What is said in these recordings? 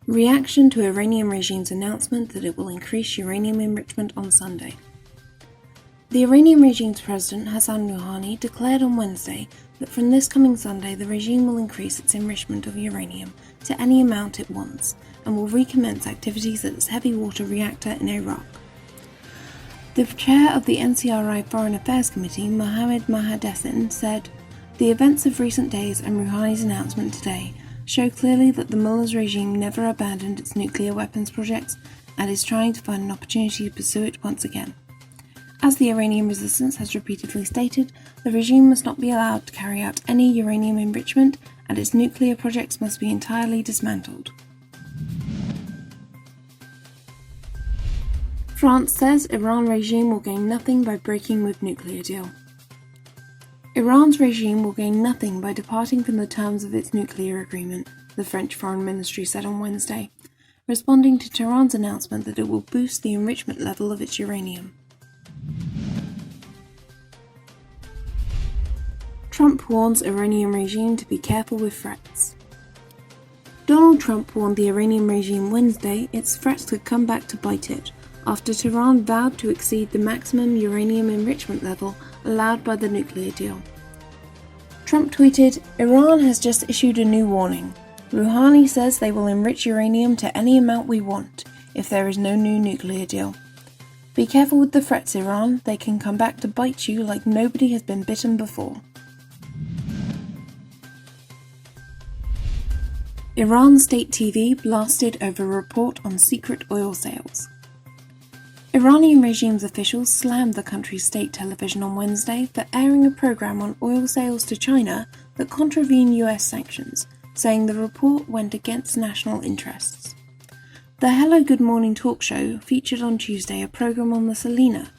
Reaction to Iranian regime's announcement that it will increase uranium enrichment on Sunday. The Iranian regime's president, Hassan Rouhani, declared on Wednesday that from this coming Sunday the regime will increase its enrichment of uranium to any amount it wants and will recommence activities at its heavy water reactor in Arak. The chair of the NCRI Foreign Affairs Committee, Mohammad Mohaddessin, said, "The events of recent days and Rouhani's announcement today show clearly that the mullahs regime never abandoned its nuclear weapons projects and is trying to find an opportunity to pursue it once again. As the Iranian Resistance has repeatedly stated, the regime must not be allowed to carry out any uranium enrichment and its nuclear projects must be entirely dismantled." France says Iran regime will gain nothing by breaking with nuclear deal. Iran's regime will gain nothing by departing from the terms of its nuclear agreement, the French Foreign Ministry said on Wednesday, responding to Tehran's announcement that it will boost the enrichment level of its uranium. Trump warns Iranian regime to be careful with threats. Donald Trump warned the Iranian regime Wednesday its threats could come back to bite it after Tehran vowed to exceed the maximum uranium enrichment level allowed by the nuclear deal. Trump tweeted, "Iran has just issued a new warning. Rouhani says they will enrich uranium to any amount we want if there is no new nuclear deal. Be careful with the threats, Iran. They can come back to bite you like nobody has been bitten before." Iran state TV blasted over report on secret oil sales. Iranian regime's officials slammed the country's state television on Wednesday for airing a program on oil sales to China that contravene US sanctions, saying the report went against national interests. The Hello Good Morning talk show featured on Tuesday a program on the Selena,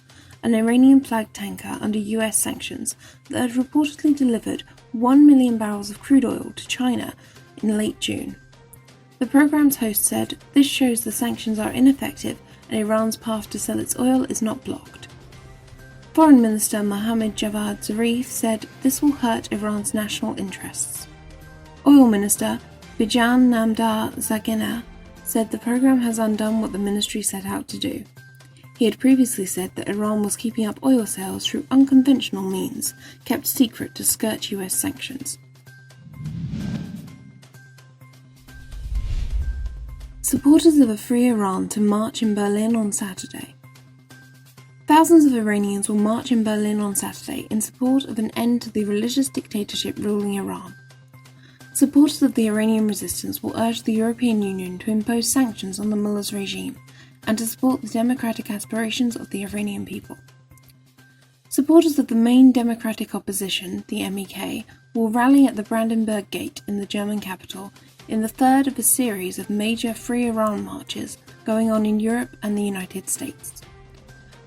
an Iranian-flagged tanker under US sanctions that had reportedly delivered 1 million barrels of crude oil to China in late June. The program's host said, "This shows the sanctions are ineffective and Iran's path to sell its oil is not blocked." Foreign Minister Mohammad Javad Zarif said this will hurt Iran's national interests. Oil Minister Bijan Namdar Zaghena said the program has undone what the ministry set out to do. He had previously said that Iran was keeping up oil sales through unconventional means, kept secret to skirt US sanctions. Supporters of a free Iran to march in Berlin on Saturday. Thousands of Iranians will march in Berlin on Saturday in support of an end to the religious dictatorship ruling Iran. Supporters of the Iranian resistance will urge the European Union to impose sanctions on the mullahs regime and to support the democratic aspirations of the Iranian people. Supporters of the main democratic opposition, the MEK, will rally at the Brandenburg Gate in the German capital in the third of a series of major Free Iran marches going on in Europe and the United States.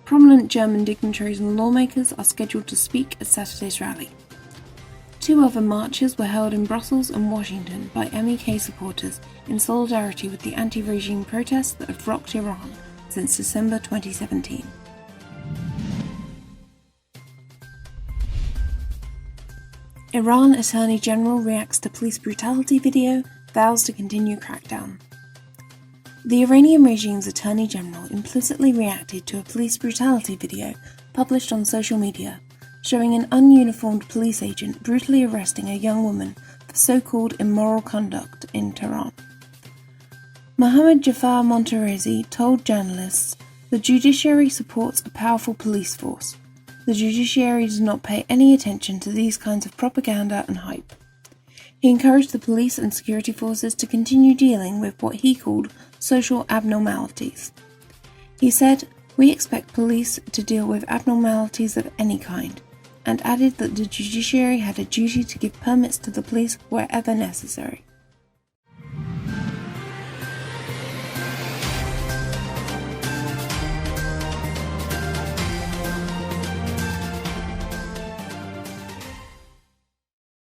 Prominent German dignitaries and lawmakers are scheduled to speak at Saturday's rally. 2 other marches were held in Brussels and Washington by MEK supporters in solidarity with the anti-regime protests that have rocked Iran since December 2017. Iran Attorney General reacts to police brutality video, vows to continue crackdown. The Iranian regime's Attorney General implicitly reacted to a police brutality video published on social media, showing an ununiformed police agent brutally arresting a young woman for so-called immoral conduct in Tehran. Mohammad Jafar Monterezi told journalists, "The judiciary supports a powerful police force. The judiciary does not pay any attention to these kinds of propaganda and hype." He encouraged the police and security forces to continue dealing with what he called social abnormalities. He said, "We expect police to deal with abnormalities of any kind," and added that the judiciary had a duty to give permits to the police wherever necessary.